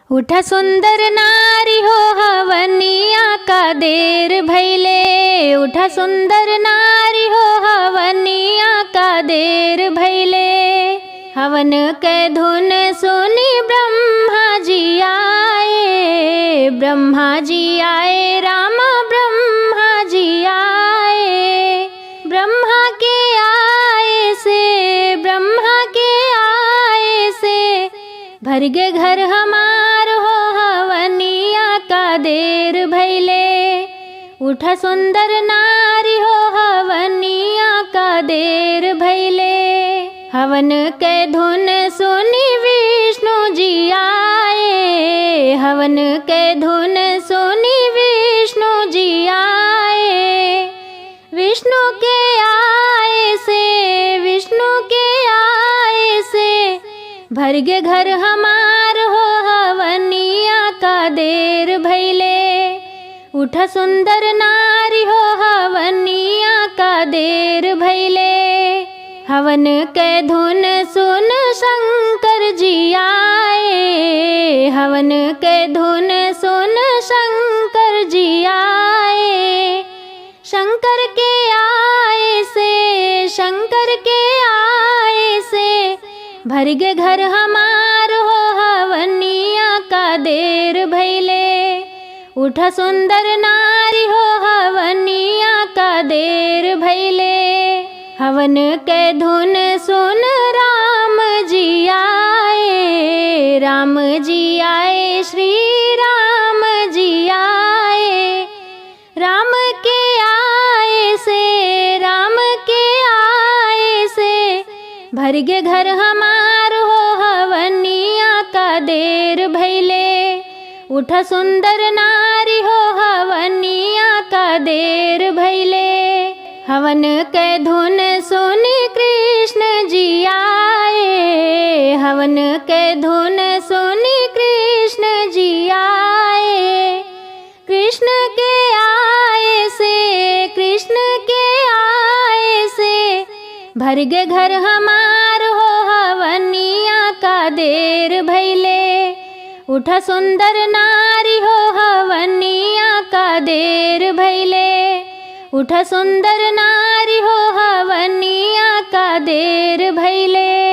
उठा सुंदर नारी हो हवनिया का देर भैले। उठा सुंदर नारी हो हवनिया का देर भैले। हवन के धुन सुनी ब्रह्मा जी आए। ब्रह्मा जी आए राम ब्रह्मा जी आए। ब्रह्मा के आए से ब्रह्मा के आए से भर गे घर हमार हो हवनिया का देर भैले। उठा सुंदर नारी हो हवनिया का देर भैले। हवन के धुन सुनी विष्णु जी आए। हवन के धुन सुनी विष्णु जी आए। विष्णु के आए से विष्णु के आए से भर गे घर हमार हो हवनिया का देर भैले। उठा सुंदर नारी हो हवनिया का देर भैले। हवन के धुन सुन शंकर जी आए। हवन के धुन सुन शंकर जी आए। शंकर के आए से शंकर के आए से भर गे घर हमार हो हवनिया का देर भैले। उठा सुंदर नारी हो हवनिया का देर भैले। हवन के धुन सुन राम जी आए। राम जी आए श्री राम जी आए। राम के आए से राम के आए से भर गे घर हमार हो हवनिया का देर भैले। उठा सुंदर नारी हो हवनिया का देर भैले। हवन के धुन सुनी कृष्ण जी आए। हवन के धुन सुनी कृष्ण जी आए। कृष्ण के आए से कृष्ण के आए से भर गे घर हमार हो हवनिया का देर भैले। उठा सुंदर नारी हो हवनिया का देर भैले। उठा सुंदर नारी हो हवनिया का देर भैले।